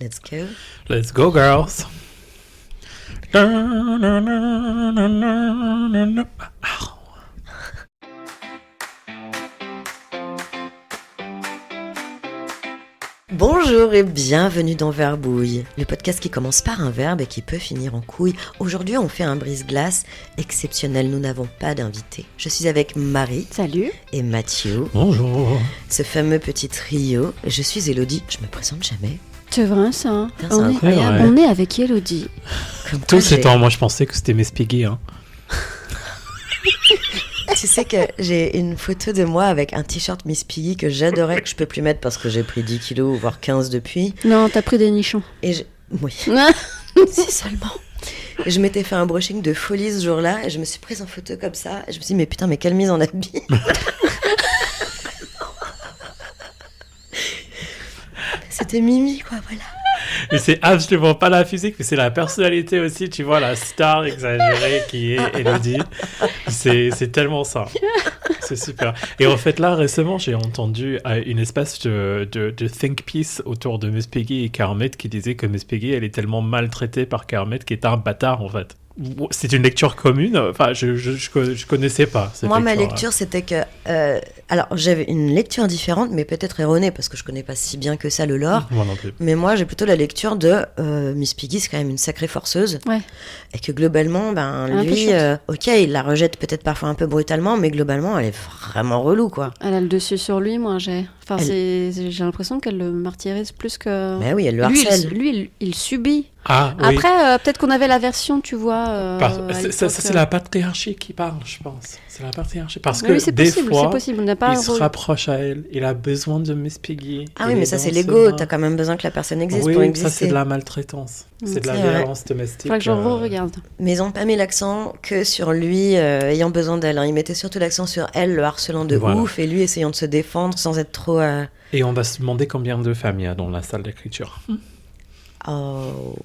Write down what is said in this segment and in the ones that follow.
Let's go. Let's go, girls. Bonjour et bienvenue dans Verbouille, le podcast qui commence par un verbe et qui peut finir en couille. Aujourd'hui, on fait un brise-glace exceptionnel. Nous n'avons pas d'invité. Je suis avec Marie. Salut. Et Mathieu. Bonjour. Ce fameux petit trio. Je suis Elodie. Je me présente jamais. C'est vrai ça, hein. Putain, c'est incroyable. Ouais. On est avec Elodie. Comme Tous quoi, ces temps, moi je pensais que c'était Miss Piggy. Hein. Tu sais que j'ai une photo de moi avec un t-shirt Miss Piggy que j'adorais, que je peux plus mettre parce que j'ai pris 10 kilos, voire 15 depuis. Non, t'as pris des nichons. Et oui, si seulement. Et je m'étais fait un brushing de folie ce jour-là et je me suis prise en photo comme ça. Et je me suis dit, mais putain, mais quelle mise en habit. C'était Mimi, quoi, voilà. Mais c'est absolument pas la physique, mais c'est la personnalité aussi, tu vois, la star exagérée qui est Elodie. C'est tellement ça. C'est super. Et en fait, là, récemment, j'ai entendu une espèce de think piece autour de Miss Piggy et Kermit qui disait que Miss Piggy, elle est tellement maltraitée par Kermit qui est un bâtard, en fait. C'est une lecture commune. Enfin, je connaissais pas cette Moi, ma lecture-là. lecture, c'était que... alors, j'avais une lecture différente, mais peut-être erronée, parce que je connais pas si bien que ça le lore. Moi non plus. Mais moi, j'ai plutôt la lecture de Miss Piggy, c'est quand même une sacrée forceuse. Ouais. Et que globalement, ben, Elle est un peu lui, chiante. ok, il la rejette peut-être parfois un peu brutalement, mais globalement, elle est vraiment relou, quoi. Elle a le dessus sur lui, moi j'ai. Enfin, Elle- j'ai l'impression qu'elle le martyrise plus que. Mais oui, elle le Lui, harcèle. il subit. Ah, oui. Après, peut-être qu'on avait la version, tu vois. C'est la patriarchie qui parle, je pense. C'est la patriarchie. Parce Oui, que oui, c'est des possible, fois, c'est possible. On n'a pas il se rapproche à elle. Il a besoin de Miss Piggy. Ah Il oui, mais est ça, dans c'est ses l'ego. bras. T'as quand même besoin que la personne existe Oui, pour ça, exister. c'est de la maltraitance. C'est de la C'est vrai. violence domestique. Faudrait que je re-regarde. Mais ils n'ont pas mis l'accent que sur lui ayant besoin d'elle. Hein. Ils mettaient surtout l'accent sur elle, le harcelant de Voilà. ouf, et lui essayant de se défendre sans être trop... Et on va se demander combien de femmes il y a dans la salle d'écriture. Oh...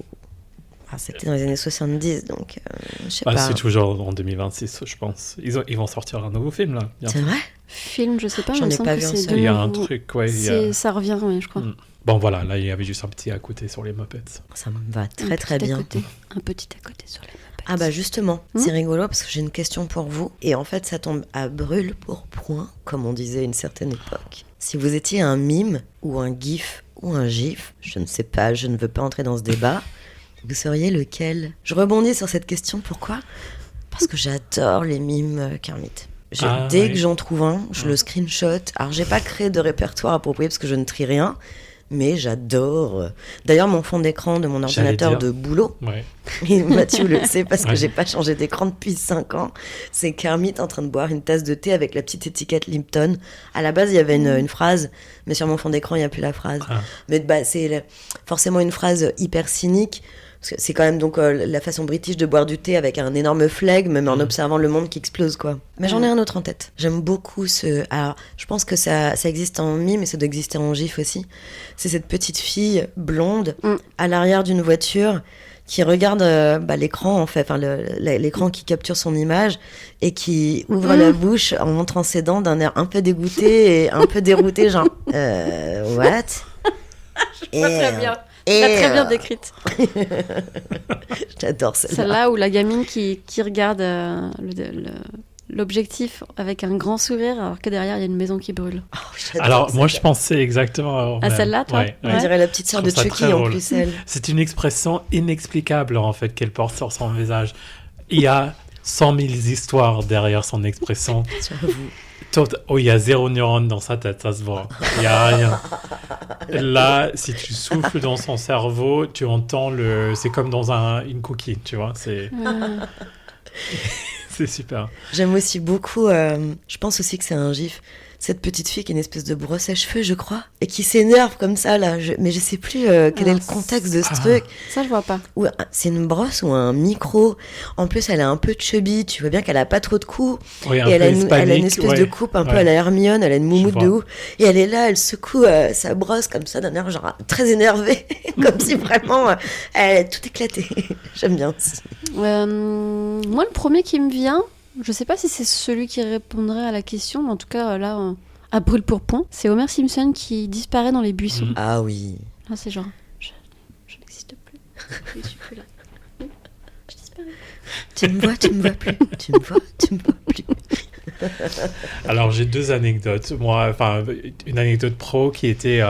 Ah, c'était dans les années 70, donc je sais Bah, pas. c'est toujours en 2026, je pense. Ils vont sortir un nouveau film, là. bientôt. C'est vrai? Film, je sais pas, J'en mais il me ai semble pas que vu un c'est seul. Il y a un de- truc, ouais. Ça revient, oui, je crois. Bon, voilà, là, il y avait juste un petit à côté sur les Muppets. Ça me va Un très très petit à bien. côté. Un petit à côté sur les Muppets. Ah bah justement, c'est rigolo parce que j'ai une question pour vous. Et en fait, ça tombe à brûle pour point, comme on disait à une certaine époque. Si vous étiez un mime, ou un gif, ou un gif, je ne sais pas, je ne veux pas entrer dans ce débat, vous seriez lequel? Je rebondis sur cette question, pourquoi? Parce que j'adore les mimes Kermit. Dès oui. que j'en trouve un, je le screenshot. Alors, j'ai pas créé de répertoire approprié parce que je ne trie rien, mais j'adore. D'ailleurs, mon fond d'écran de mon J'allais ordinateur dire. de boulot, Ouais. et Mathieu le sait parce que Ouais. j'ai pas changé d'écran depuis 5 ans, c'est Kermit en train de boire une tasse de thé avec la petite étiquette Lipton. À la base, il y avait une phrase, mais sur mon fond d'écran, il n'y a plus la phrase. Ah. Mais bah, forcément une phrase hyper cynique. Parce que c'est quand même donc la façon british de boire du thé avec un énorme flegme, mais en observant le monde qui explose, quoi. Mais j'en ai un autre en tête. J'aime beaucoup ce... Alors, je pense que ça existe en mime, mais ça doit exister en gif aussi. C'est cette petite fille blonde à l'arrière d'une voiture qui regarde l'écran, en fait, enfin l'écran qui capture son image et qui ouvre la bouche en montrant ses dents d'un air un peu dégoûté et un peu dérouté, genre what? Très bien. Et Très bien décrite. J'adore celle-là. Celle-là où la gamine qui regarde l'objectif avec un grand sourire alors que derrière il y a une maison qui brûle. Oh, j'adore Alors, moi, je celle-là. pensais exactement À celle-là, toi Ouais, On ouais. dirait la petite sœur Je de trouve ça Chucky très en drôle. plus, elle. C'est une expression inexplicable, en fait, qu'elle porte sur son visage. Il y a 100 000 histoires derrière son expression. Oh, il y a 0 neurone dans sa tête, ça se voit. Il n'y a rien. Là, si tu souffles dans son cerveau, tu entends le... C'est comme dans une cookie, tu vois. C'est super. J'aime aussi beaucoup, je pense aussi que c'est un gif, cette petite fille qui est une espèce de brosse à cheveux, je crois, et qui s'énerve comme ça, là. Mais je sais plus quel est le contexte de ce truc. Ça je vois pas. Ou c'est une brosse ou un micro. En plus, elle est un peu chubby, tu vois bien qu'elle a pas trop de coups. Oui, un Et elle peu a, elle a hispanique, une espèce ouais. de coupe un peu Ouais. à la Hermione, elle a une moumoute Je de vois. ouf. Et elle est là, elle secoue sa brosse comme ça d'un air genre très énervé, comme si vraiment elle est tout éclatée. J'aime bien aussi. Moi le premier qui me vient, je sais pas si c'est celui qui répondrait à la question, mais en tout cas là, à brûle pour point, c'est Homer Simpson qui disparaît dans les buissons. Mhm. Ah oui. Là c'est genre... tu me vois, tu me vois plus. Tu me vois, tu me vois plus. Alors, j'ai 2 anecdotes. Moi, enfin, une anecdote pro qui était...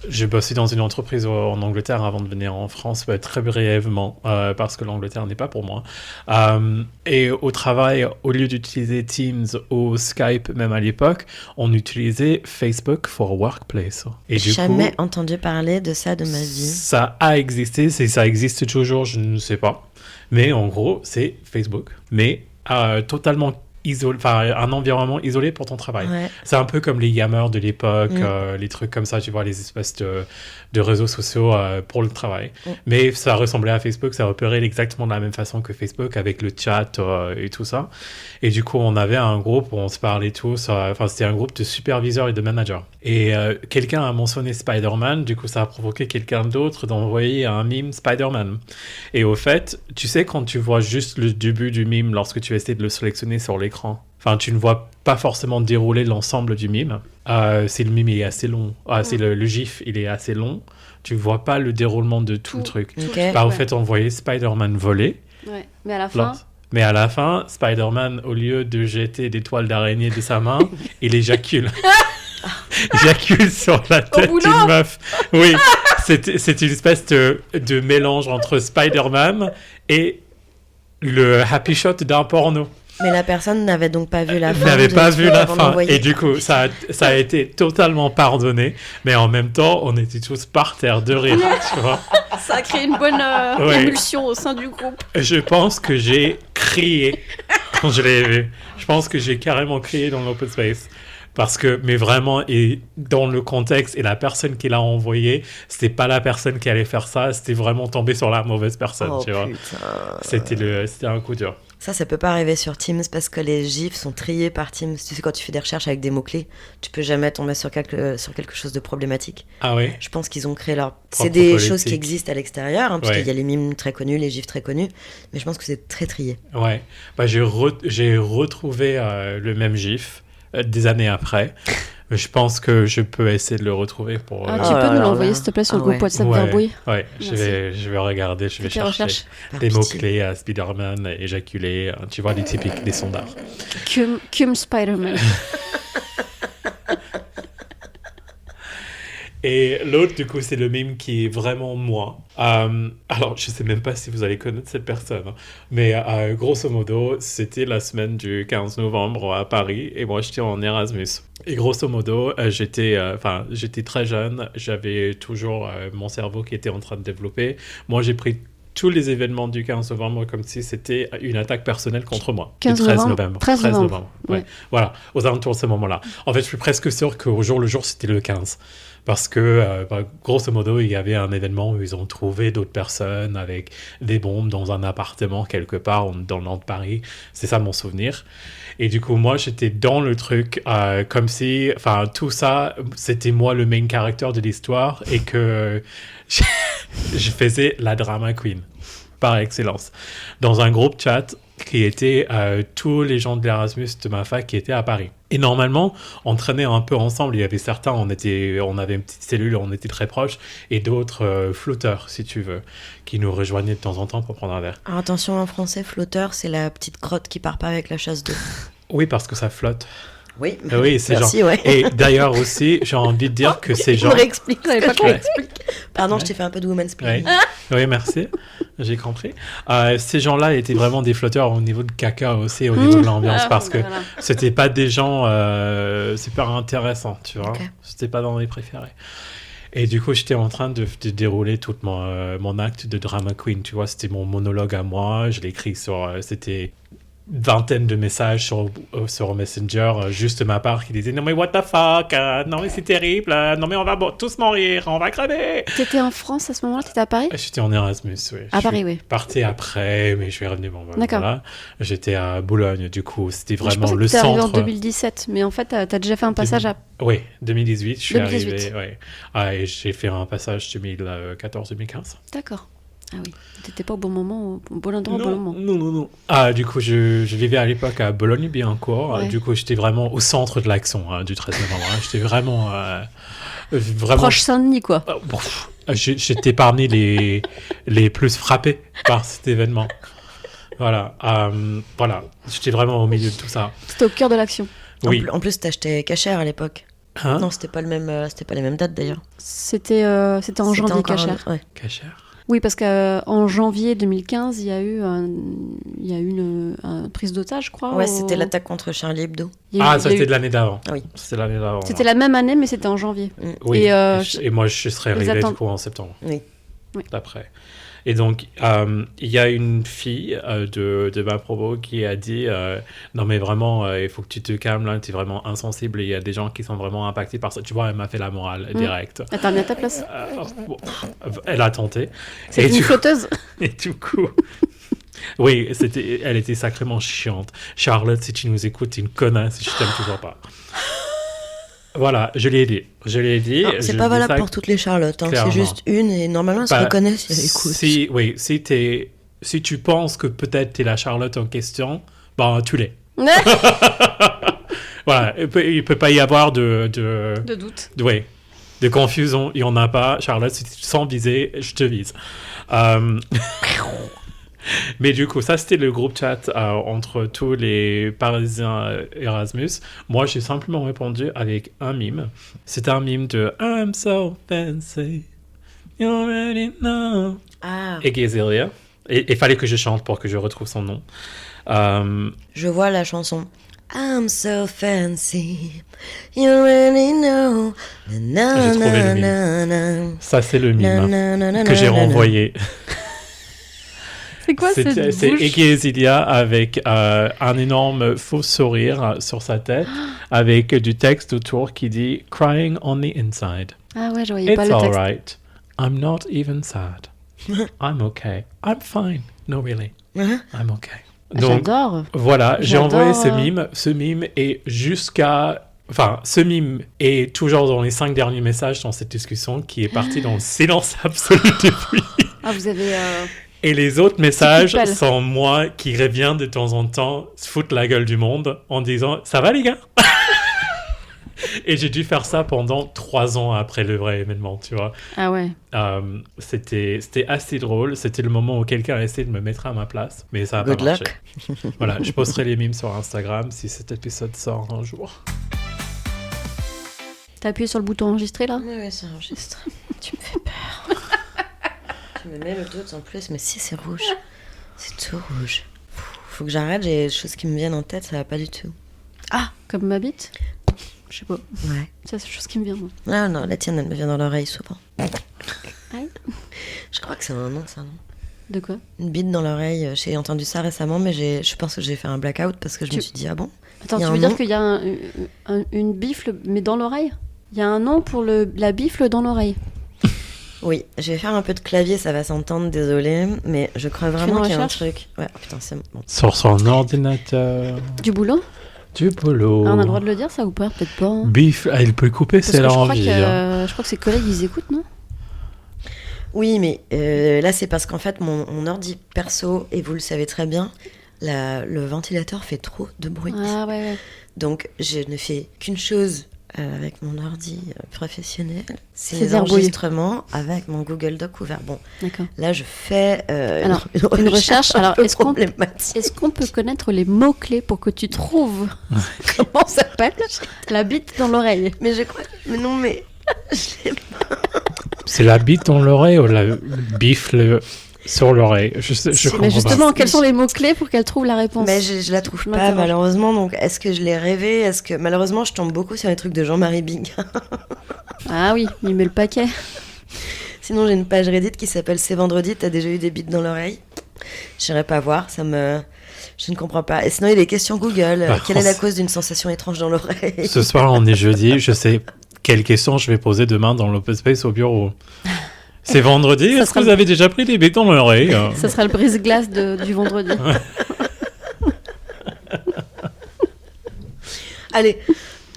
j'ai bossé dans une entreprise en Angleterre avant de venir en France, très brièvement, parce que l'Angleterre n'est pas pour moi. Et au travail, au lieu d'utiliser Teams ou Skype, même à l'époque, on utilisait Facebook for Workplace. Et du Jamais coup, entendu parler de ça de ma vie. ça a existé, ça existe toujours, je ne sais pas. Mais en gros, c'est Facebook, mais totalement isolé, enfin un environnement isolé pour ton travail. Ouais. C'est un peu comme les Yammer de l'époque, les trucs comme ça, tu vois, les espèces de réseaux sociaux pour le travail. Mais ça ressemblait à Facebook, ça opérait exactement de la même façon que Facebook avec le chat et tout ça. Et du coup, on avait un groupe où on se parlait tous, enfin c'était un groupe de superviseurs et de managers. Et quelqu'un a mentionné Spider-Man, du coup ça a provoqué quelqu'un d'autre d'envoyer un meme Spider-Man. Et au fait, tu sais quand tu vois juste le début du meme lorsque tu essaies de le sélectionner sur l'écran, enfin tu ne vois pas forcément dérouler l'ensemble du meme. Si le meme est assez long, c'est le gif il est assez long, tu vois pas le déroulement de tout le truc. Okay. Au fait on voyait Spider-Man voler. Ouais. Mais à la fin... Mais à la fin, Spider-Man, au lieu de jeter des toiles d'araignée de sa main, il éjacule. Éjacule sur la tête d'une meuf. Oui, c'est une espèce de mélange entre Spider-Man et le happy shot d'un porno. Mais la personne n'avait donc pas vu la fin. N'avait pas vu la fin. Et du coup, ça a été totalement pardonné. Mais en même temps, on était tous par terre de rire, tu vois. Ça a créé une bonne émulsion au sein du groupe. Je pense que j'ai crié quand je l'ai vu. Je pense que j'ai carrément crié dans l'open space. Parce que, mais vraiment, et dans le contexte, et la personne qui l'a envoyé, c'était pas la personne qui allait faire ça, c'était vraiment tombé sur la mauvaise personne, tu vois. C'était un coup dur. Ça peut pas arriver sur Teams parce que les gifs sont triés par Teams. Tu sais, quand tu fais des recherches avec des mots-clés, tu peux jamais tomber sur quelque chose de problématique. Ah oui? Je pense qu'ils ont créé leur... C'est des choses qui existent à l'extérieur, hein, parce qu'il y a les mimes très connus, les gifs très connus, mais je pense que c'est très trié. Ouais, j'ai retrouvé le même gif des années après. Je pense que je peux essayer de le retrouver pour... tu peux nous l'envoyer, s'il te plaît, sur le groupe WhatsApp Verbouille. Ouais, je vais regarder, je vais chercher des mots-clés à Spider-Man, éjaculer, tu vois, les typiques des sondages. Cum Spider-Man. Et l'autre, du coup, c'est le meme qui est vraiment moi. Alors, je sais même pas si vous allez connaître cette personne, hein, mais grosso modo, c'était la semaine du 15 novembre à Paris, et moi, j'étais en Erasmus. Et grosso modo, j'étais très jeune, j'avais toujours mon cerveau qui était en train de développer. Moi, j'ai pris tous les événements du 15 novembre comme si c'était une attaque personnelle contre moi. 13 novembre. 13 novembre. Ouais. Ouais. Voilà, aux alentours de ce moment-là. En fait, je suis presque sûr qu'au jour le jour, c'était le 15. Parce que, grosso modo, il y avait un événement où ils ont trouvé d'autres personnes avec des bombes dans un appartement quelque part dans le nord de Paris. C'est ça mon souvenir. Et du coup, moi, j'étais dans le truc comme si, tout ça, c'était moi le main character de l'histoire et que je faisais la drama queen par excellence. Dans un groupe chat qui était tous les gens de l'Erasmus de ma fac qui étaient à Paris. Et normalement, on traînait un peu ensemble. Il y avait certains, on avait une petite cellule, on était très proches, et d'autres flotteurs, si tu veux, qui nous rejoignaient de temps en temps pour prendre un verre. Alors attention, en français, flotteur, c'est la petite crotte qui part pas avec la chasse d'eau. Oui, parce que ça flotte. Oui, c'est merci, genre... ouais. Et d'ailleurs aussi, j'ai envie de dire que ces gens... Je me réexplique ce que je Ouais. m'explique. Pardon, je t'ai fait un peu de woman's planning. Oui, merci. J'ai compris. Ces gens-là étaient vraiment des flotteurs au niveau de caca aussi, au niveau de l'ambiance, parce que c'était pas des gens super intéressants, tu vois. Okay. C'était pas dans mes préférés. Et du coup, j'étais en train de dérouler tout mon acte de drama queen, tu vois. C'était mon monologue à moi. Je l'ai écrit c'était vingtaine de messages sur Messenger, juste de ma part, qui disaient « Non mais what the fuck, non mais c'est terrible, non mais on va tous mourir, on va crever !» T'étais en France à ce moment-là? T'étais à Paris? J'étais en Erasmus, oui. À Paris, oui. Parti après, mais je suis revenu. D'accord. Voilà. J'étais à Boulogne, du coup, c'était vraiment je le centre. Arrivé en 2017, mais en fait, t'as déjà fait un passage à... Oui, 2018, je suis 2018. arrivé. Ouais. Et j'ai fait un passage 2014-2015. D'accord. Ah oui, t'étais pas au bon moment, au bon endroit, au bon moment. Non. Du coup, je vivais à l'époque à Boulogne-Billancourt. Ouais. Du coup, j'étais vraiment au centre de l'action du 13 novembre. J'étais vraiment... Proche Saint-Denis, quoi. J'étais parmi les plus frappés par cet événement. Voilà, voilà, j'étais vraiment au milieu de tout ça. C'était au cœur de l'action. Oui. En plus, t'achetais cachère à l'époque. Hein? Non, c'était pas les mêmes dates d'ailleurs. C'était en C'était janvier, encore Cachère. ouais. Cachère. Oui, parce qu'en janvier 2015, il y a eu une prise d'otage, je crois. Ouais, c'était l'attaque contre Charlie Hebdo. Il y a eu- Ah, il ça y a c'était eu- de l'année d'avant. Ah oui. C'était l'année d'avant. C'était la même année, mais c'était en janvier. Oui, Et, et moi je serais les arrivé du attentes- coup en septembre. Oui. Oui. D'après. Et donc, il y a une fille de ma promo qui a dit non, mais vraiment, il faut que tu te calmes là, tu es vraiment insensible et il y a des gens qui sont vraiment impactés par ça. Tu vois, elle m'a fait la morale directe. Elle t'a remis à ta place. Bon, elle a tenté. C'est une flotteuse. Et du coup. Oui, elle était sacrément chiante. Charlotte, si tu nous écoutes, t'es une connasse, je t'aime toujours pas. Voilà, je l'ai dit. Non, c'est pas valable pour toutes les Charlottes. Hein. C'est juste une et normalement elles se reconnaissent si elles écoutent. Si tu penses que peut-être t'es la Charlotte en question, ben tu l'es. Voilà, il peut pas y avoir de doute. De confusion, il y en a pas. Charlotte, si tu te sens visée, je te vise. Mais du coup, ça c'était le groupe chat entre tous les Parisiens Erasmus. Moi, j'ai simplement répondu avec un mime. C'était un mime de I'm so fancy, you already know. Ah. Et Gézilia. Et il fallait que je chante pour que je retrouve son nom. Je vois la chanson. I'm so fancy, you already know. Na, J'ai trouvé le mime. na, na, Ça, c'est le na, mime na, na, na, que j'ai na, na. renvoyé. C'est quoi cette C'est bouche Iggy Azalea avec un énorme faux sourire sur sa tête, avec du texte autour qui dit « Crying on the inside. Ah ouais, je voyais pas It's le texte. alright. I'm not even sad. I'm okay. I'm fine. No, really. Hein? I'm okay. » Ah, Donc, j'adore. voilà, j'ai J'adore, envoyé ce mime. Ce mime est jusqu'à... Enfin, ce mime est toujours dans les 5 derniers messages dans cette discussion qui est parti dans le silence absolu depuis. Ah, vous avez... Et les autres messages Typical. sont moi qui reviens de temps en temps se foutre la gueule du monde en disant « Ça va les gars ?» Et j'ai dû faire ça pendant 3 ans après le vrai événement, tu vois. Ah ouais. C'était assez drôle. C'était le moment où quelqu'un a essayé de me mettre à ma place, mais ça n'a pas Good marché. luck. Voilà, je posterai les mimes sur Instagram si cet épisode sort un jour. T'as appuyé sur le bouton enregistrer là? Oui, ça enregistre. Tu me fais peur. Tu me mets le doute en plus, mais si c'est rouge. C'est tout rouge. Faut que j'arrête, j'ai des choses qui me viennent en tête, ça va pas du tout. Ah, comme ma bite? Je sais pas. Ouais. Ça, c'est une chose qui me vient, moi. Ah non, la tienne, elle me vient dans l'oreille souvent. Aïe. Je crois que c'est un nom, ça, non? De quoi? Une bite dans l'oreille, j'ai entendu ça récemment, mais je pense que j'ai fait un blackout parce que je me suis dit, ah bon? Attends, Il y a tu un veux dire nom qu'il y a une bifle, mais dans l'oreille? Il y a un nom pour la bifle dans l'oreille. Oui, je vais faire un peu de clavier, ça va s'entendre, désolé, mais je crois vraiment une qu'il y a un recherche truc. Ouais, oh, putain, c'est bon. Sur son ordinateur, Du boulot? du boulot. Ah, on a le droit de le dire, ça, ou pas? Peut-être pas. Hein. Bif, il peut le couper Parce si elle que a je crois envie. hein. je crois que ses collègues, ils écoutent, non? Oui, mais là, c'est parce qu'en fait, mon ordi perso, et vous le savez très bien, le ventilateur fait trop de bruit. Ah ouais, ouais. Donc, je ne fais qu'une chose avec mon ordi professionnel, c'est C'est les verbouiller. enregistrements avec mon Google Doc ouvert. Bon, D'accord. là, je fais Alors, une recherche. un Alors, peu est-ce qu'on problématique. peut connaître les mots-clés pour que tu trouves comment s'appelle la bite dans l'oreille? Mais je crois... Mais non, mais... C'est la bite dans l'oreille ou la bifle sur l'oreille? Je comprends Mais pas. justement, quels sont les mots-clés pour qu'elle trouve la réponse? Mais je la trouve Je pas, m'interroge. malheureusement. Donc, est-ce que je l'ai rêvé? Est-ce que... Malheureusement, je tombe beaucoup sur les trucs de Jean-Marie Bigard. Ah oui, il met le paquet. Sinon, j'ai une page Reddit qui s'appelle C'est vendredi, t'as déjà eu des bites dans l'oreille? J'irai pas voir, je ne comprends pas. Et sinon, il y a des questions Google. Quelle est la cause d'une sensation étrange dans l'oreille? Ce soir, on est jeudi. Je sais quelles questions je vais poser demain dans l'open space au bureau. C'est vendredi. Ça Est-ce que sera vous avez déjà pris des bites dans l'oreille? Ça sera le brise-glace du vendredi. Allez,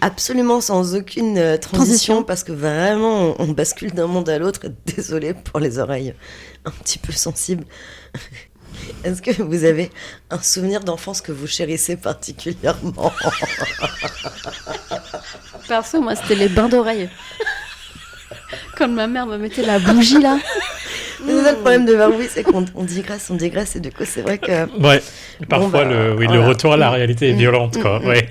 absolument sans aucune transition, parce que vraiment, on bascule d'un monde à l'autre. Désolée pour les oreilles un petit peu sensibles. Est-ce que vous avez un souvenir d'enfance que vous chérissez particulièrement? Perso, moi, c'était les bains d'oreille. Quand ma mère me mettait la bougie là. Mais c'est ça le problème de Barbie, c'est qu'on digresse, et du coup, c'est vrai que. Ouais, parfois le voilà. retour à la réalité est violente, quoi. Ouais.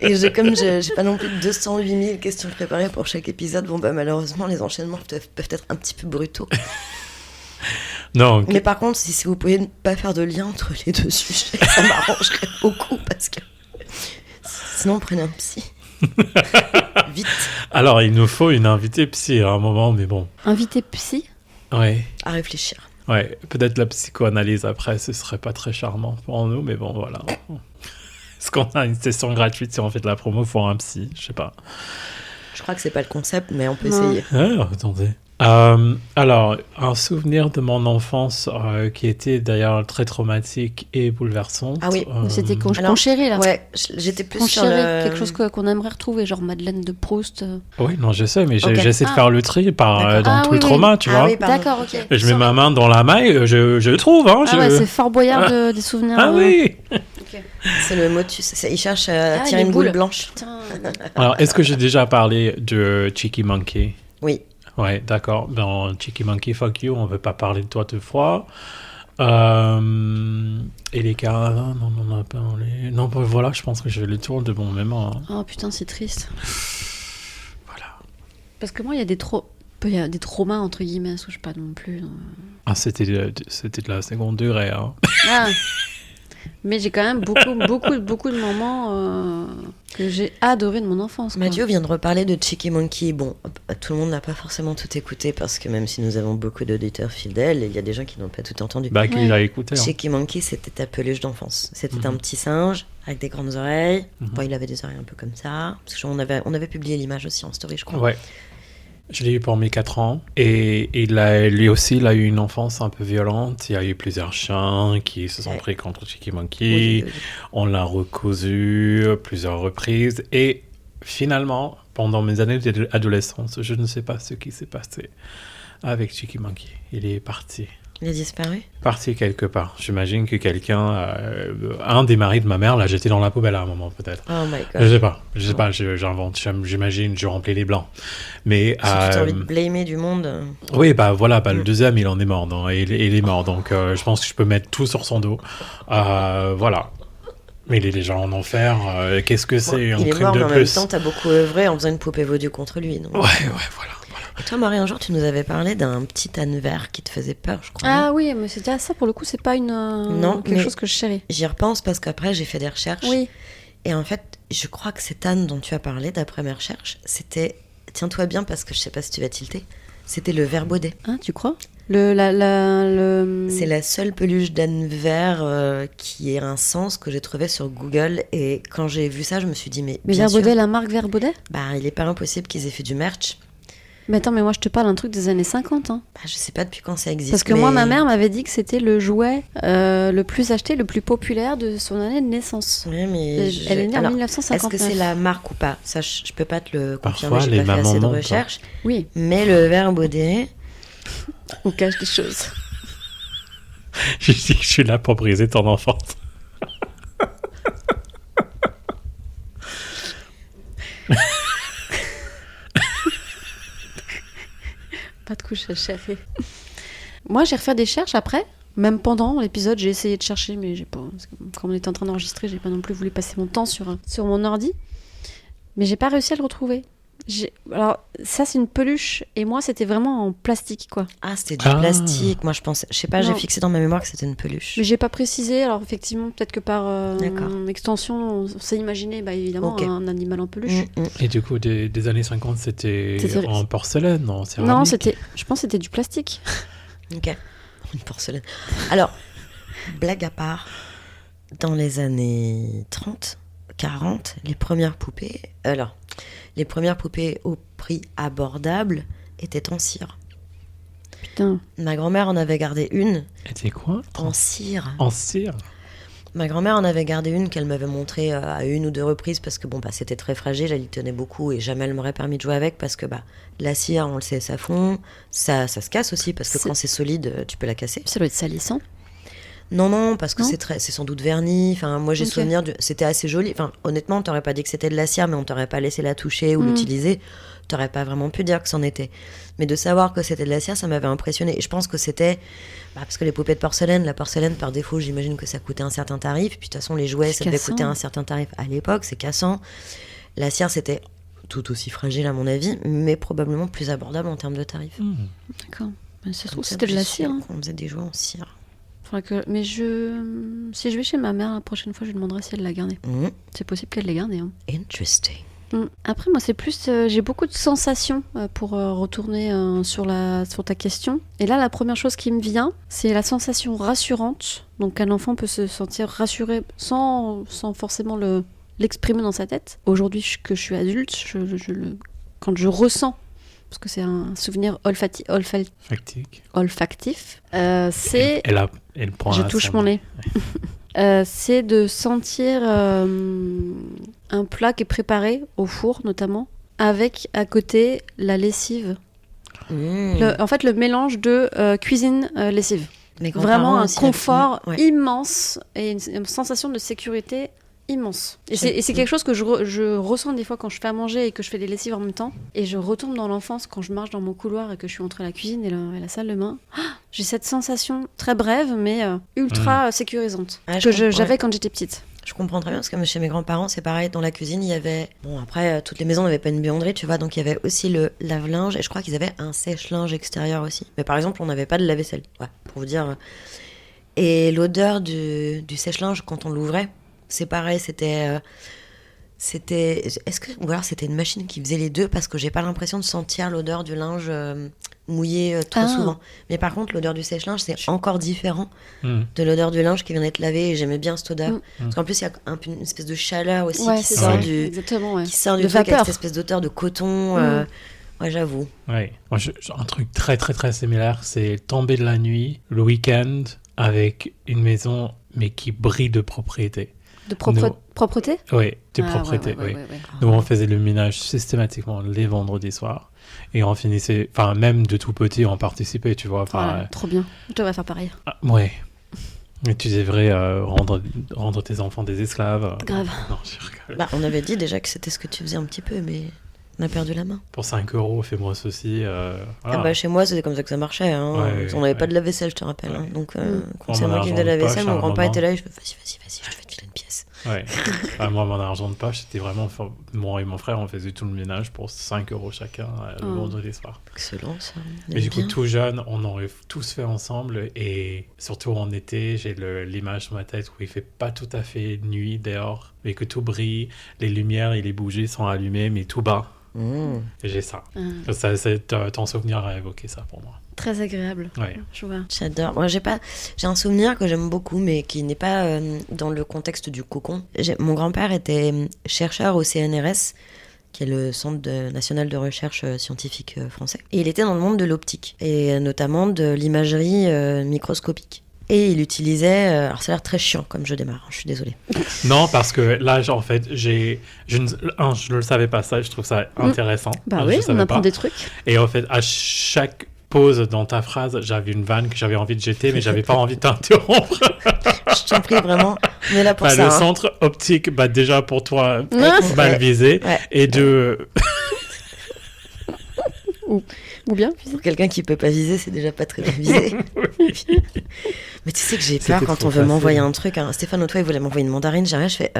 Et j'ai pas non plus 208 000 questions préparées pour chaque épisode, malheureusement, les enchaînements peuvent être un petit peu brutaux. Non, ok. Mais par contre, si vous pouviez ne pas faire de lien entre les deux sujets, ça m'arrangerait beaucoup parce que sinon, prenez un psy. Vite. Alors, il nous faut une invitée psy à un moment, mais bon. Invité psy. Ouais. À réfléchir. Ouais, peut-être la psychoanalyse après, ce serait pas très charmant pour nous, mais bon, voilà. Est-ce qu'on a une session gratuite si on fait de la promo pour un psy? Je sais pas. Je crois que c'est pas le concept, mais on peut Non. essayer. Ah, attendez. Alors, un souvenir de mon enfance qui était d'ailleurs très traumatique et bouleversante. Ah oui, C'était alors, Conchéri, là. Ouais, j'étais plus sur Conchéri, le... quelque chose qu'on aimerait retrouver, genre Madeleine de Proust. Oui, non, je sais, mais Ok. j'essaie de faire le tri D'accord. dans tout oui, le trauma, tu vois. Ah oui, pardon. D'accord, ok. Et je mets ma main dans la maille, je trouve, hein. Ah ouais, c'est Fort Boyard des souvenirs. Ah oui. C'est le motus. Il cherche à Ah, tirer les une boule boules. blanche. Putain. Alors, est-ce que j'ai déjà parlé de Cheeky Monkey? Oui. Ouais, d'accord. Dans Cheeky Monkey, fuck you, on veut pas parler de toi deux fois. Et les caravans, non, on en a parlé. Non, bah, voilà, je pense que j'ai fait le tour de mon mémoire. Oh putain, c'est triste. Voilà. Parce que moi, il y a des traumas, entre guillemets, parce que je sais pas non plus. Ah, c'était de la seconde durée, hein. Ah. Mais j'ai quand même beaucoup de moments que j'ai adoré de mon enfance. Quoi. Mathieu vient de reparler de Cheeky Monkey. Bon, tout le monde n'a pas forcément tout écouté parce que même si nous avons beaucoup d'auditeurs fidèles, il y a des gens qui n'ont pas tout entendu. Bah, qui Ouais. l'a écouté. Hein. Cheeky Monkey, c'était ta peluche d'enfance. C'était un petit singe avec des grandes oreilles. Bon, il avait des oreilles un peu comme ça. Parce qu'on avait publié l'image aussi en story, je crois. Ouais. Je l'ai eu pour mes 4 ans. Et lui aussi, il a eu une enfance un peu violente. Il y a eu plusieurs chiens qui se sont Ouais. pris contre Cheeky Monkey. Oui. On l'a recousu plusieurs reprises. Et finalement, pendant mes années d'adolescence, je ne sais pas ce qui s'est passé avec Cheeky Monkey. Il est parti. Il a disparu. Parti quelque part. J'imagine que quelqu'un, un des maris de ma mère, l'a jeté dans la poubelle à un moment, peut-être. Oh my Je god. sais pas, j'invente, j'imagine, je remplis les blancs. Mais Si tu as envie de blâmer du monde. oui, bah voilà, le deuxième, il en est mort, non, il est mort, donc je pense que je peux mettre tout sur son dos. Voilà. Mais il est déjà en enfer, qu'est-ce que c'est un Il est truc mort, de mais en même plus. temps, t'as beaucoup œuvré en faisant une poupée vaudou contre lui. Non Ouais, voilà. Et toi, Marie, un jour, tu nous avais parlé d'un petit âne vert qui te faisait peur, je crois. Ah oui, mais c'était ça pour le coup, c'est pas Non, quelque mais- chose que je chéris. J'y repense parce qu'après, j'ai fait des recherches. Oui. Et en fait, je crois que cet âne dont tu as parlé, d'après mes recherches, c'était... Tiens-toi bien parce que je sais pas si tu vas tilter. C'était le ver baudet. Hein, tu crois le... C'est la seule peluche d'âne vert qui ait un sens que j'ai trouvé sur Google. Et quand j'ai vu ça, je me suis dit, mais Mais bien sûr, Verbaudet, la marque Verbaudet. bah, il est pas impossible qu'ils aient fait du merch. Mais attends, mais moi je te parle d'un truc des années 50. Hein. Bah, je sais pas depuis quand ça existe. Parce que mais- moi, ma mère m'avait dit que c'était le jouet le plus acheté, le plus populaire de son année de naissance. Ouais, mais Elle est née en Alors, 1959. est-ce que c'est la marque ou pas? Ça, je peux pas te le confirmer, Parfois, j'ai les pas fait mamans assez de mentent, hein. recherches. Oui, Mais le ver baudet, on cache des choses. Je dis que je suis là pour briser ton enfance. Pas de couche à chérie. Moi, j'ai refait des recherches après. Même pendant l'épisode, j'ai essayé de chercher, mais j'ai pas. Parce que quand on était en train d'enregistrer, j'ai pas non plus voulu passer mon temps sur mon ordi. Mais j'ai pas réussi à le retrouver. Alors, ça, c'est une peluche. Et moi, c'était vraiment en plastique, quoi. ah, c'était du Ah. plastique. Moi, je pensais, je sais pas, j'ai Non. fixé dans ma mémoire que c'était une peluche. Mais j'ai pas précisé. Alors, effectivement, peut-être que par D'accord. extension, on s'est imaginé, bah, évidemment, Ok. un animal en peluche. Et du coup, des années 50, c'était C'était- en porcelaine, en céramique. Non, je pense que c'était du plastique. Ok. Une porcelaine. Alors, blague à part, dans les années 30, 40, les premières poupées au prix abordable étaient en cire. Putain. Ma grand-mère en avait gardé une Et c'est quoi? en cire. En cire. Ma grand-mère en avait gardé une qu'elle m'avait montrée à une ou deux reprises parce que bon bah c'était très fragile, elle y tenait beaucoup et jamais elle m'aurait permis de jouer avec parce que bah la cire, on le sait, ça fond, ça se casse aussi parce que C'est- quand c'est solide, tu peux la casser. Ça doit être salissant. Non, parce que Non c'est sans doute verni. Enfin, moi j'ai Ok. souvenir, c'était assez joli. Enfin, honnêtement, on t'aurait pas dit que c'était de la cire, mais on t'aurait pas laissé la toucher ou l'utiliser. t'aurais pas vraiment pu dire que c'en était. Mais de savoir que c'était de la cire, ça m'avait impressionné. Et je pense que c'était... parce que les poupées de porcelaine, la porcelaine, par défaut, j'imagine que ça coûtait un certain tarif. Puis de toute façon, les jouets, ça devait coûter un certain tarif à l'époque, c'est cassant. La cire, c'était tout aussi fragile à mon avis, mais probablement plus abordable en termes de tarifs. D'accord. Mais ça se trouve, c'était de la cire. On faisait des jouets en cire. Mais si je vais chez ma mère la prochaine fois, je lui demanderai si elle l'a gardé. C'est possible qu'elle l'ait gardé. Hein. Interesting. Après, moi, c'est plus... j'ai beaucoup de sensations pour retourner sur ta question. Et là, la première chose qui me vient, c'est la sensation rassurante. Donc, un enfant peut se sentir rassuré sans forcément l'exprimer dans sa tête. Aujourd'hui, que je suis adulte, quand je ressens, parce que c'est un souvenir olfactif, c'est... Elle prend je touche mon nez. C'est de sentir un plat qui est préparé au four notamment, avec à côté la lessive. En fait, le mélange de cuisine lessive. Vraiment un confort immense et une sensation de sécurité immense. Et c'est quelque chose que je ressens des fois quand je fais à manger et que je fais des lessives en même temps. Et je retombe dans l'enfance quand je marche dans mon couloir et que je suis entre la cuisine et la salle de bain. J'ai cette sensation très brève mais ultra sécurisante que j'avais quand j'étais petite. Je comprends très bien parce que chez mes grands-parents, c'est pareil. Dans la cuisine, il y avait... Bon, après, toutes les maisons n'avaient pas une buanderie, tu vois. Donc, il y avait aussi le lave-linge. Et je crois qu'ils avaient un sèche-linge extérieur aussi. Mais par exemple, on n'avait pas de lave-vaisselle. Ouais, pour vous dire. Et l'odeur du sèche-linge, quand on l'ouvrait, c'est pareil, c'était... Ou alors c'était une machine qui faisait les deux parce que j'ai pas l'impression de sentir l'odeur du linge mouillé trop souvent. Mais par contre, l'odeur du sèche-linge, c'est encore différent de l'odeur du linge qui vient d'être lavé et j'aimais bien cette odeur. Parce qu'en plus, il y a une espèce de chaleur aussi qui sort du truc avec cette espèce d'odeur de coton. Ouais, j'avoue. Ouais. Moi, un truc très, très, très similaire, c'est tomber de la nuit, le week-end, avec une maison, mais qui brille de propriété. De propreté ? Oui, de propreté, oui. Nous, on faisait le ménage systématiquement les vendredis soirs. Et on finissait... Enfin, même de tout petit, on participait, tu vois. Trop bien. Je devrais faire pareil. Ouais. Mais tu devrais rendre tes enfants des esclaves. Grave. Non, je rigole. On avait dit déjà que c'était ce que tu faisais un petit peu, mais... On a perdu la main. Pour 5 €, fais-moi ceci. Voilà. Chez moi, c'était comme ça que ça marchait. Hein. On n'avait pas de lave-vaisselle, je te rappelle. Hein. Donc, quand c'est moi qui faisais la vaisselle, mon grand-père était là et je me dis vas-y, je vais te filer une pièce. Ouais. Moi, mon argent de poche, c'était vraiment... Moi et mon frère, on faisait tout le ménage pour 5 € chacun le vendredi soir. Excellent, ça. Mais du coup, tout jeune, on aurait tous fait ensemble. Et surtout en été, j'ai l'image dans ma tête où il fait pas tout à fait nuit dehors, mais que tout brille, les lumières et les bougies sont allumées, mais tout bas. Et j'ai ça. Ton souvenir a évoqué ça pour moi. Très agréable. Ouais. Je vois. J'adore. Moi, j'ai un souvenir que j'aime beaucoup, mais qui n'est pas dans le contexte du cocon. Mon grand-père était chercheur au CNRS, qui est le Centre national de recherche scientifique français. Et il était dans le monde de l'optique, et notamment de l'imagerie microscopique. Et il utilisait... alors ça a l'air très chiant comme je démarre, je suis désolée. Non, parce que là, en fait, je ne le savais pas ça, je trouve ça intéressant. Oui, on apprend des trucs. Et en fait, à chaque pause dans ta phrase, j'avais une vanne que j'avais envie de jeter, mais j'avais pas envie de t'interrompre. Je t'en prie, vraiment, on est là pour ça. Le centre optique, déjà pour toi, mal visé. Ouais. Et de... Ou bien pour quelqu'un qui peut pas viser, c'est déjà pas très bien visé. Mais tu sais que j'ai peur quand on veut m'envoyer un truc. Hein. Stéphane, l'autre fois, il voulait m'envoyer une mandarine. J'ai rien, je fais...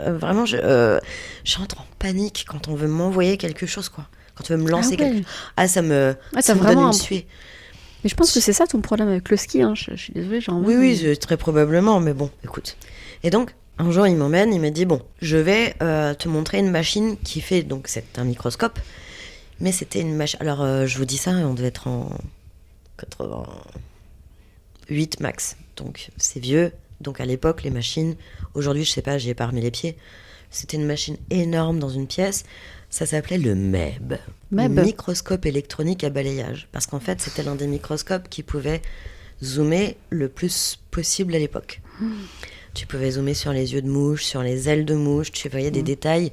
vraiment, j'entre en panique quand on veut m'envoyer quelque chose, quoi. Quand tu veux me lancer quelque chose. Ça me donne une suée. Mais je pense que c'est ça ton problème avec le ski. Hein. Je suis désolée, Oui, très probablement. Mais bon, écoute. Et donc, un jour, il m'emmène, il m'a dit, bon, je vais te montrer une machine qui fait... Donc, c'est un microscope. Mais c'était une machine... Alors, je vous dis ça, on devait être en 88 max. Donc, c'est vieux. Donc, à l'époque, les machines... Aujourd'hui, je sais pas, j'y ai pas remis les pieds. C'était une machine énorme dans une pièce. Ça s'appelait le MEB. Microscope électronique à balayage. Parce qu'en fait, c'était l'un des microscopes qui pouvait zoomer le plus possible à l'époque. Tu pouvais zoomer sur les yeux de mouche, sur les ailes de mouche. Tu voyais des détails...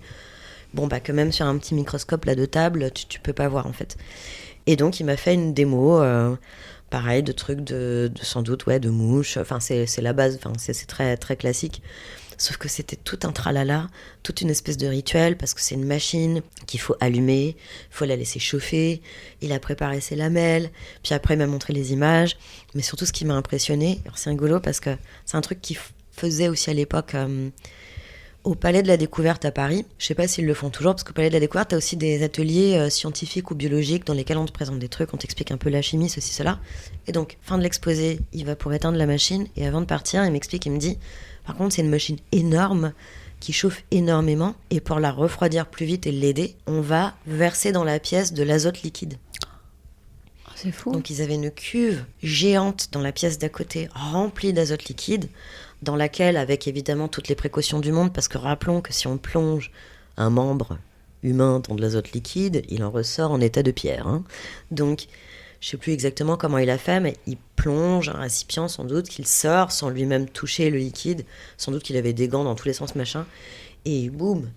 que même sur un petit microscope là de table, tu peux pas voir en fait. Et donc il m'a fait une démo, pareil, de trucs de sans doute de mouches. Enfin c'est la base. Enfin c'est très très classique. Sauf que c'était tout un tralala, toute une espèce de rituel, parce que c'est une machine qu'il faut allumer, il faut la laisser chauffer, il a préparé ses lamelles, puis après il m'a montré les images. Mais surtout ce qui m'a impressionné, alors c'est rigolo parce que c'est un truc qu'il faisait aussi à l'époque au Palais de la Découverte à Paris. Je sais pas s'ils le font toujours, parce qu'au Palais de la Découverte, t'as aussi des ateliers scientifiques ou biologiques dans lesquels on te présente des trucs, on t'explique un peu la chimie, ceci, cela. Et donc, fin de l'exposé, il va pour éteindre la machine, et avant de partir, il m'explique, il me dit, par contre, c'est une machine énorme, qui chauffe énormément, et pour la refroidir plus vite et l'aider, on va verser dans la pièce de l'azote liquide. C'est fou. Donc ils avaient une cuve géante dans la pièce d'à côté, remplie d'azote liquide, dans laquelle, avec évidemment toutes les précautions du monde, parce que rappelons que si on plonge un membre humain dans de l'azote liquide, il en ressort en état de pierre. Hein. Donc, je sais plus exactement comment il a fait, mais il plonge un récipient, sans doute, qu'il sort sans lui-même toucher le liquide, sans doute qu'il avait des gants dans tous les sens, machin, et boum,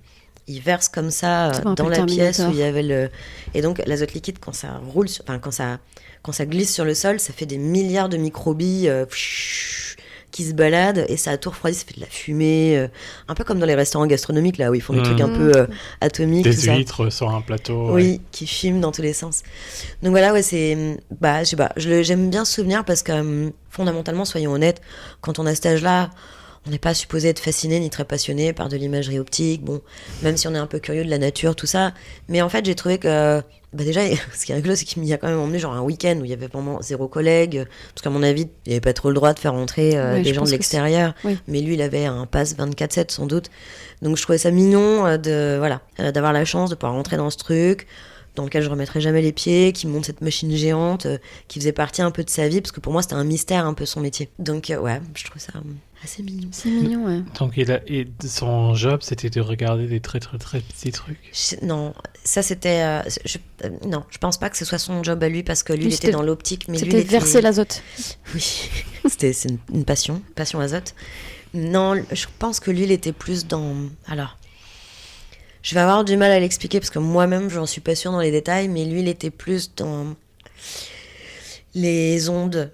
il verse comme ça dans la pièce où il y avait le... Et donc, l'azote liquide, quand ça roule, quand ça glisse sur le sol, ça fait des milliards de microbilles qui se baladent et ça a tout refroidi, ça fait de la fumée, un peu comme dans les restaurants gastronomiques, là, où ils font des trucs un peu atomiques. Des huîtres sur un plateau. Oui, qui fument dans tous les sens. Donc voilà, ouais, c'est... Bah, je sais pas, j'aime bien ce souvenir parce que, fondamentalement, soyons honnêtes, quand on a cet âge-là, on n'est pas supposé être fasciné ni très passionné par de l'imagerie optique, bon, même si on est un peu curieux de la nature, tout ça. Mais en fait, j'ai trouvé que, bah déjà, ce qui est rigolo, c'est qu'il m'y a quand même emmené genre un week-end où il y avait vraiment 0 collègue, parce qu'à mon avis, il n'y avait pas trop le droit de faire entrer des gens de l'extérieur. Oui. Mais lui, il avait un pass 24/7 sans doute. Donc je trouvais ça mignon d'avoir la chance de pouvoir rentrer dans ce truc, dans lequel je remettrai jamais les pieds, qui monte cette machine géante, qui faisait partie un peu de sa vie, parce que pour moi, c'était un mystère un peu son métier. Donc ouais, je trouve ça... assez mignon. C'est mignon, ouais. Donc, son job, c'était de regarder des très, très, très petits trucs. Non, ça, c'était... non, je pense pas que ce soit son job à lui, parce que lui, il était dans l'optique, mais lui, il était... verser l'azote. Oui, c'est une passion azote. Non, je pense que lui, il était plus dans... Alors, je vais avoir du mal à l'expliquer, parce que moi-même, j'en suis pas sûre dans les détails, mais lui, il était plus dans les ondes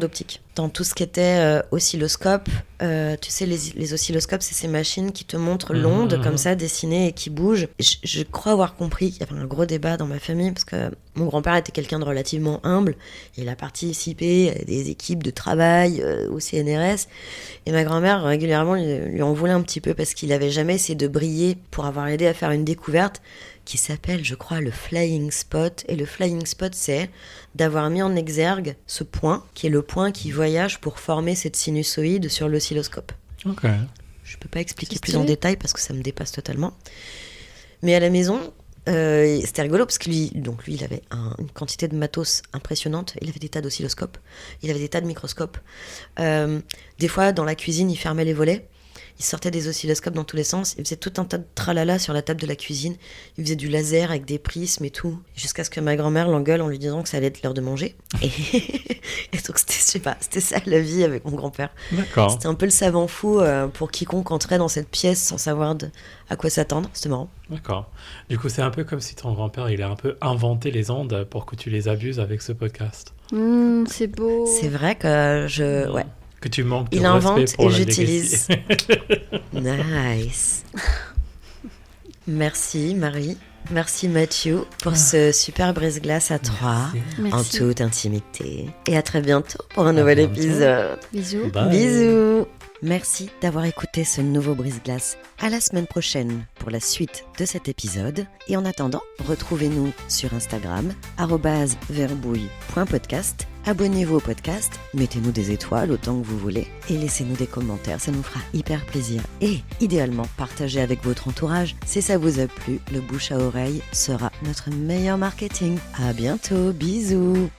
optiques. Dans tout ce qui était oscilloscope, tu sais, les oscilloscopes, c'est ces machines qui te montrent l'onde comme ça, dessinée et qui bouge. Je crois avoir compris qu'il y avait un gros débat dans ma famille parce que mon grand-père était quelqu'un de relativement humble. Il a participé à des équipes de travail au CNRS. Et ma grand-mère, régulièrement, lui en voulait un petit peu parce qu'il n'avait jamais essayé de briller pour avoir aidé à faire une découverte qui s'appelle, je crois, le flying spot. Et le flying spot, c'est d'avoir mis en exergue ce point, qui est le point qui voyage pour former cette sinusoïde sur l'oscilloscope. Ok. Je peux pas expliquer plus en détail parce que ça me dépasse totalement. Mais à la maison, c'était rigolo parce que lui, il avait une quantité de matos impressionnante. Il avait des tas d'oscilloscopes, il avait des tas de microscopes. Des fois, dans la cuisine, il fermait les volets. Il sortait des oscilloscopes dans tous les sens. Il faisait tout un tas de tralala sur la table de la cuisine. Il faisait du laser avec des prismes et tout. Jusqu'à ce que ma grand-mère l'engueule en lui disant que ça allait être l'heure de manger. Et donc, c'était ça la vie avec mon grand-père. D'accord. C'était un peu le savant fou pour quiconque entrait dans cette pièce sans savoir à quoi s'attendre. C'était marrant. D'accord. Du coup, c'est un peu comme si ton grand-père, il a un peu inventé les ondes pour que tu les abuses avec ce podcast. C'est beau. C'est vrai que ouais. Que tu manques de il respect invente pour et la j'utilise. Nice. Merci Marie, merci Mathieu pour ce super brise-glace à 3 en toute intimité. Et à très bientôt pour un nouvel épisode. Bisous. Bye. Bisous. Merci d'avoir écouté ce nouveau brise-glace. À la semaine prochaine pour la suite de cet épisode. Et en attendant, retrouvez-nous sur Instagram @verbouille.podcast. Abonnez-vous au podcast, mettez-nous des étoiles autant que vous voulez et laissez-nous des commentaires, ça nous fera hyper plaisir. Et idéalement, partagez avec votre entourage. Si ça vous a plu, le bouche à oreille sera notre meilleur marketing. À bientôt, bisous.